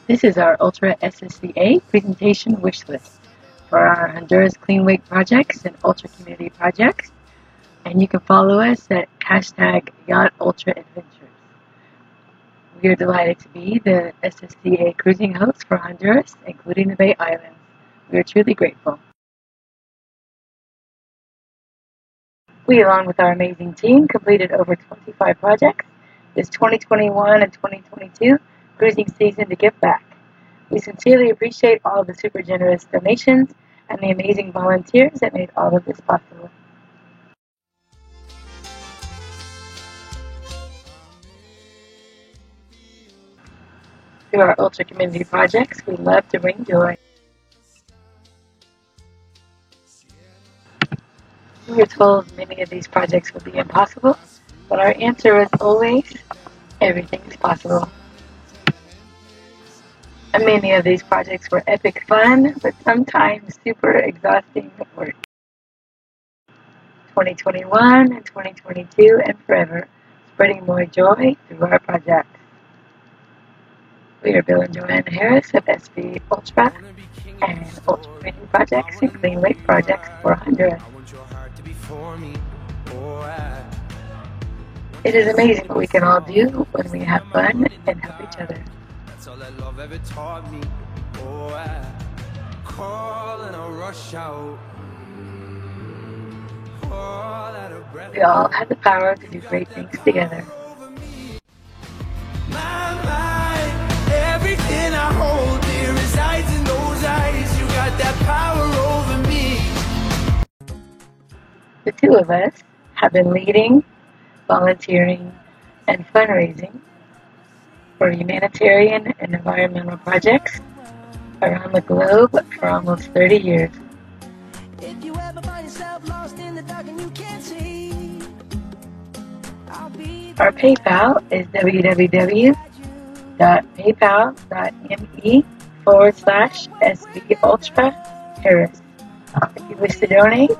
This is our Ultra SSCA presentation wish list for our Honduras Clean Wake projects and Ultra Community projects. And you can follow us at hashtag Yacht Ultra Adventures. We are delighted to be the SSCA cruising host for Honduras, including the Bay Islands. We are truly grateful. We, along with our amazing team, completed over 25 projects this 2021 and 2022 cruising season to give back. We sincerely appreciate all of the super generous donations and the amazing volunteers that made all of this possible. Through our Ultra Community projects, we love to bring joy. We were told many of these projects would be impossible, but our answer is always, everything is possible. And many of these projects were epic fun, but sometimes super exhausting work. 2021 and 2022 and forever, spreading more joy through our projects. We are Bill and Joanna Harris of SV Ultra and Ultra Community Projects and Clean Wake Projects for Honduras. It is amazing what we can all do when we have fun and help each other. That's all that love ever taught me. Oh, I call and I rush out. We all have the power to do great things together. Everything I hold dear resides in those eyes. You got that power over me. The two of us have been leading, volunteering, and fundraising for humanitarian and environmental projects around the globe for almost 30 years. If you ever find yourself lost in the dark and you can't see, our PayPal is www.paypal.me/SVUltraHarris. If you wish to donate,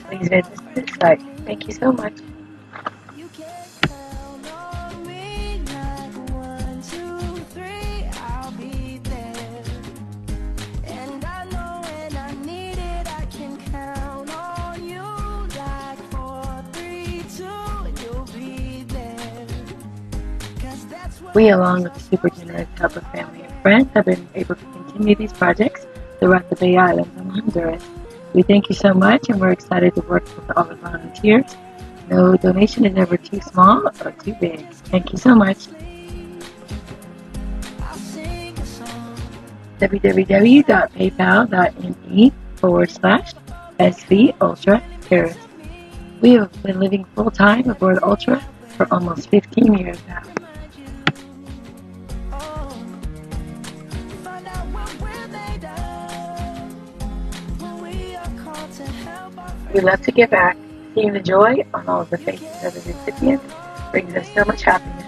please visit this site. Thank you so much. We, along with the super generous help of family and friends, have been able to continue these projects throughout the Bay Islands and Honduras. We thank you so much, and we're excited to work with all the volunteers. No donation is ever too small or too big. Thank you so much. www.paypal.me/SVUltraHarris. We have been living full-time aboard Ultra for almost 15 years now. We love to give back. Seeing the joy on all of the faces of the recipients brings us so much happiness.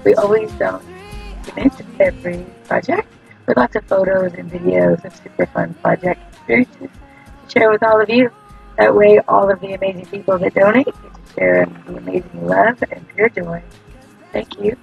We always document every project with lots of photos and videos of super fun project experiences to share with all of you. That way, all of the amazing people that donate get to share in the amazing love and pure joy. Thank you.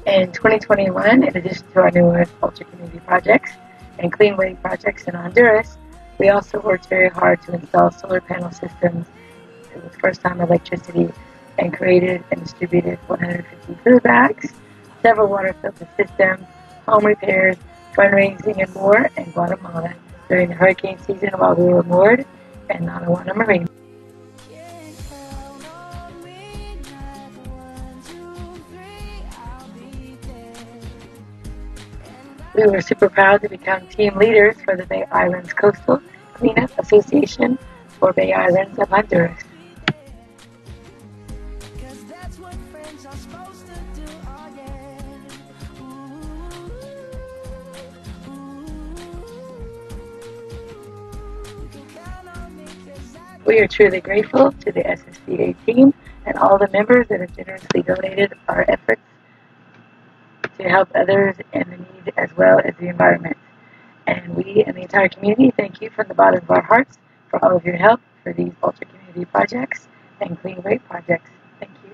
In 2021, in addition to our numerous Ultra Community projects and Clean Wake projects in Honduras, we also worked very hard to install solar panel systems with first-time electricity and created and distributed 150 food bags, several water filter systems, home repairs, fundraising, and more in Guatemala during the hurricane season while we were moored in Nanawana Marine. We were super proud to become team leaders for the Bay Islands Coastal Cleanup Association for Bay Islands of Honduras. We are truly grateful to the SSCA team and all the members that have generously donated our efforts to help others in the need as well as the environment. And we and the entire community thank you from the bottom of our hearts for all of your help for these Ultra Community projects and Clean Wake projects. Thank you.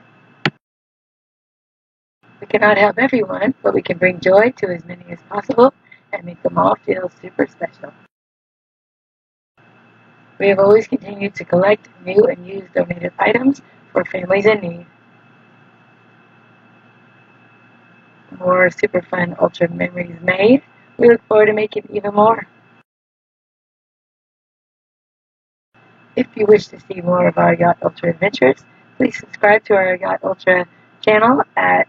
We cannot help everyone, but we can bring joy to as many as possible and make them all feel super special. We have always continued to collect new and used donated items for families in need. More super fun Ultra memories made. We look forward to making even more. If you wish to see more of our Yacht Ultra adventures, please subscribe to our Yacht Ultra channel at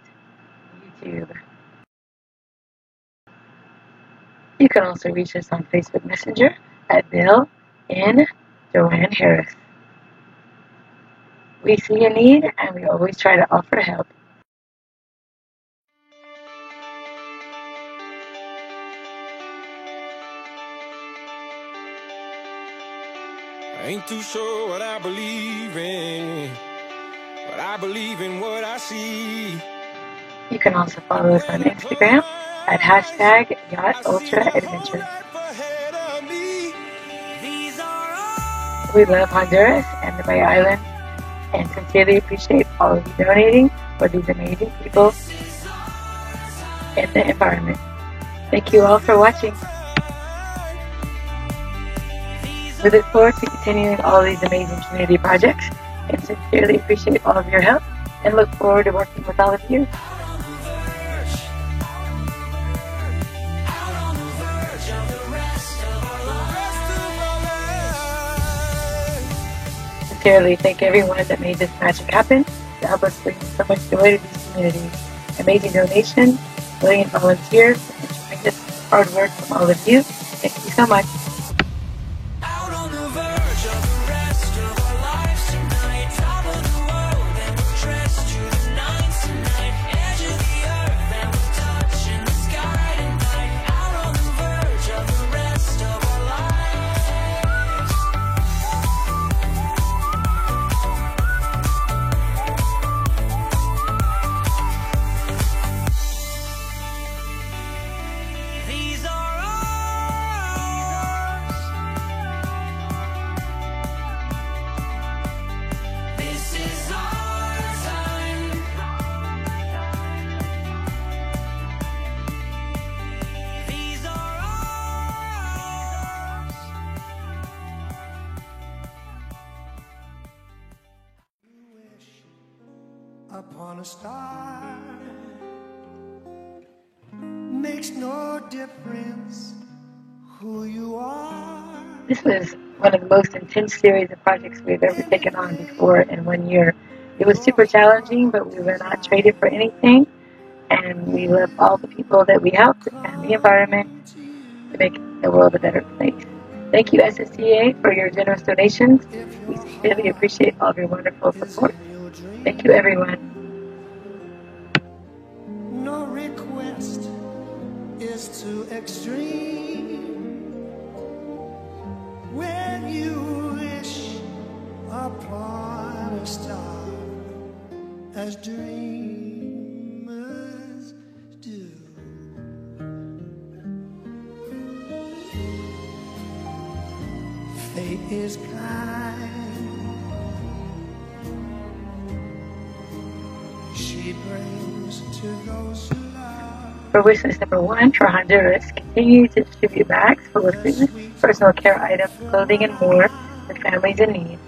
YouTube. You can also reach us on Facebook Messenger at Bill and Joanne Harris. We see a need and we always try to offer help. I ain't too sure what I believe in, but I believe in what I see. You can also follow us on Instagram at hashtag Yacht Ultra Adventures. We love Honduras and the Bay Islands and sincerely appreciate all of you donating for these amazing people and the environment. Thank you all for watching. We look forward to continuing all these amazing community projects and sincerely appreciate all of your help and look forward to working with all of you. Sincerely thank everyone that made this magic happen to help us bring so much joy to these communities. Amazing donations, brilliant volunteers, and tremendous hard work from all of you. Thank you so much. Upon a star makes no difference who you are. This was one of the most intense series of projects we've ever taken on before in 1 year. It was super challenging, but we were not traded for anything, and we love all the people that we helped and the environment to make the world a better place. Thank you, SSCA, for your generous donations. We sincerely appreciate all of your wonderful support. Thank you, everyone. No request is too extreme when you wish upon a star, as dreamers do. Fate is kind. She brings to those who love. For wish list number 1 for Honduras, continue to distribute bags full of food, personal care items, clothing, and more to families in need.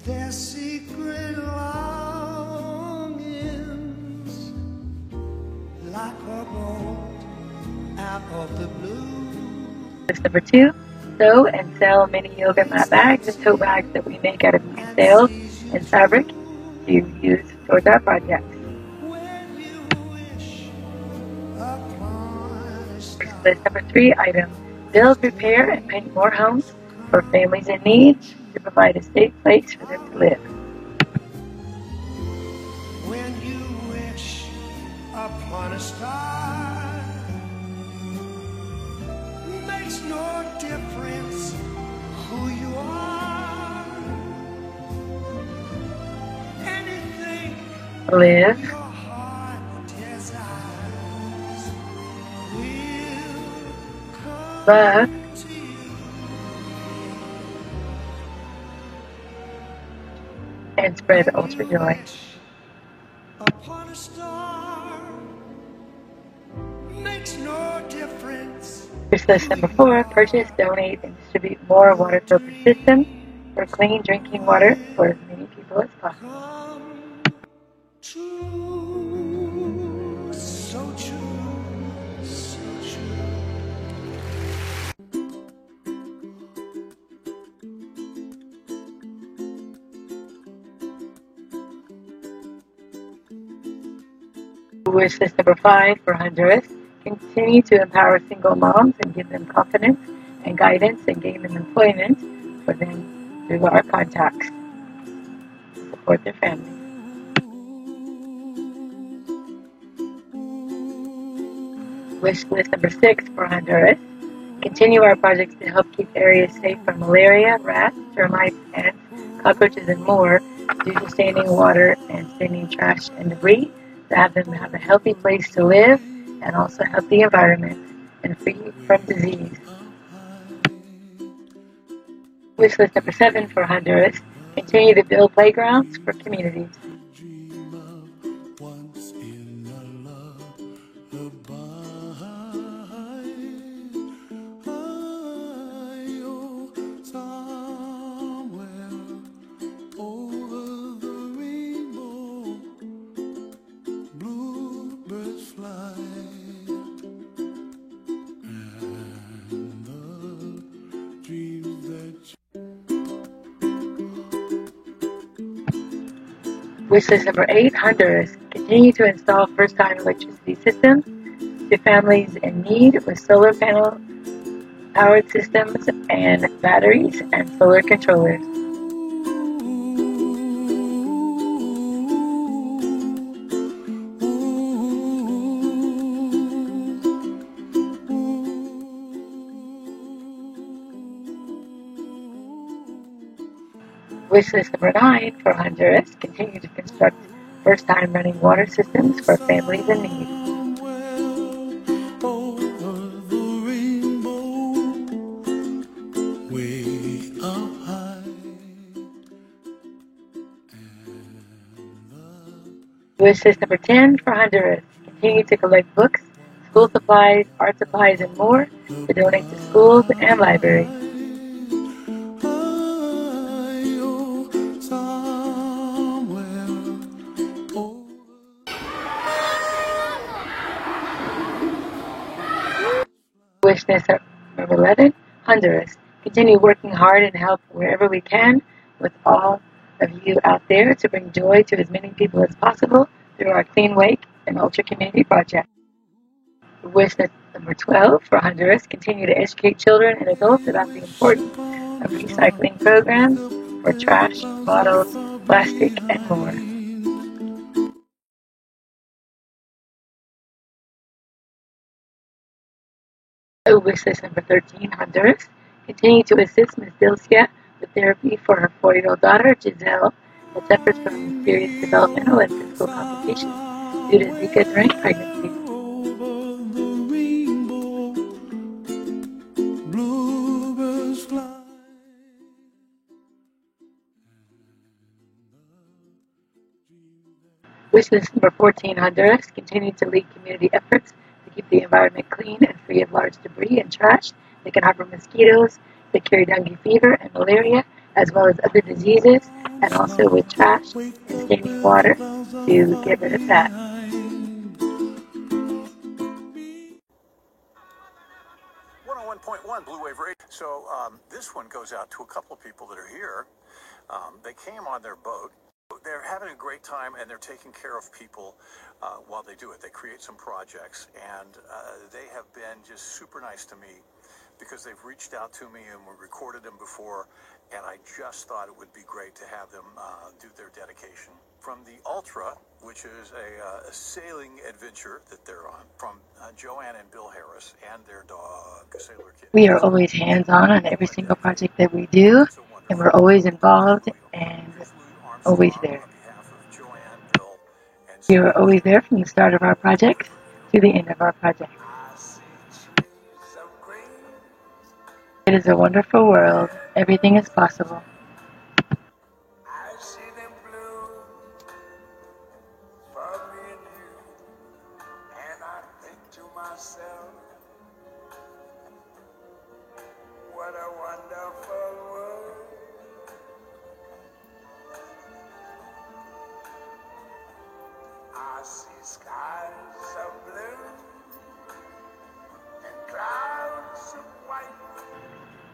Their secret longings, like a bolt out of the blue. List number 2, sew and sell mini yoga mat bags and tote bags that we make out of used sails and fabric to use towards our projects. List number 3 item, build, repair, and paint more homes for families in need to provide a safe place for them to live. When you wish upon a star, makes no difference who you are. Anything Live, your heart desires will come love, to you. and spread ultra joy. a star makes no difference. Wish list number 4, purchase, donate, and distribute more water filter systems for clean drinking water for as many people as possible. Come true, so true, so true. Wish list number 5 for Honduras, continue to empower single moms and give them confidence and guidance and gain them employment for them through our contacts to support their families. Wish list number 6 for Honduras, continue our projects to help keep areas safe from malaria, rats, termites, ants, cockroaches, and more due to standing water and standing trash and debris, to have them have a healthy place to live and also healthy environment and free from disease. Wish list number 7 for Honduras, continue to build playgrounds for communities. Dream of once in a lullaby. Oh, somewhere over the rainbow, bluebirds fly, and the dreams that Wish list number 8, Honduras, continue to install first-time electricity systems to families in need with solar panel powered systems and batteries and solar controllers. Wish list number 9 for Honduras, continue to construct first-time running water systems for families in need. over the rainbow, way up high, Wish list number 10 for Honduras, continue to collect books, school supplies, art supplies, and more to donate to schools and libraries. Wish list number 11, Honduras, continue working hard and help wherever we can with all of you out there to bring joy to as many people as possible through our Clean Wake and Ultra Community Project. Wish list number 12 for Honduras, continue to educate children and adults about the importance of recycling programs for trash, bottles, plastic, and more. Wish list number 13, Honduras, continue to assist Ms. Dilcia with therapy for her 4-year-old daughter, Giselle, that suffers from serious developmental and physical complications due to Zika during pregnancy. Wish list number 14, Honduras, continue to lead community efforts to keep the environment clean and free of large debris and trash that can harbor mosquitoes that carry dengue fever and malaria, as well as other diseases, and also with trash and standing water to get rid of that. Blue Wave Radio. So this one goes out to a couple of people that are here. They came on their boat. They're having a great time, and they're taking care of people while they do it. They create some projects, and they have been just super nice to me because they've reached out to me, and we recorded them before, and I just thought it would be great to have them do their dedication. From the Ultra, which is a sailing adventure that they're on, from Joanne and Bill Harris and their dog, Sailor Kid. We are always hands-on on every single project that we do, and we're always involved and always there. We are always there from the start of our projects to the end of our project. It is a wonderful world. Everything is possible.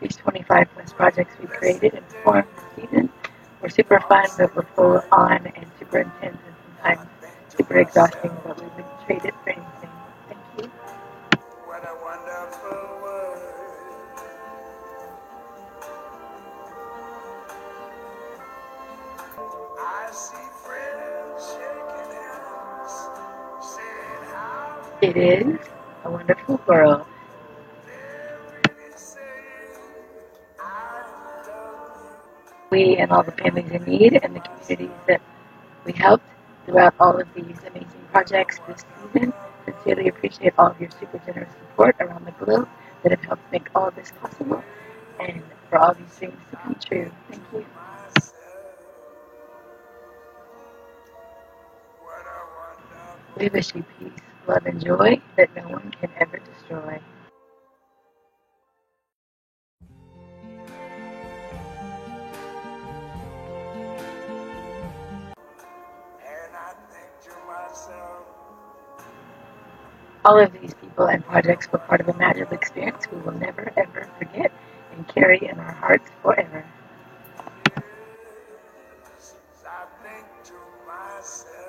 These 25 plus projects we created and performed this season were super fun, but were full on and super intense and sometimes super exhausting, but we wouldn't trade it for anything. Thank you. What a wonderful world. I see friends shaking hands, saying how It is a wonderful world. they're really saying I love you. We and all the families in need and the communities that we helped throughout all of these amazing projects this season sincerely appreciate all of your super generous support around the globe that have helped make all of this possible and for all these dreams to come true. Thank you. Myself. What a wonderful. We wish you peace, love, and joy that no one can ever destroy. And I think to myself, All of these people and projects were part of a magical experience we will never ever forget and carry in our hearts forever. yes, I think to myself.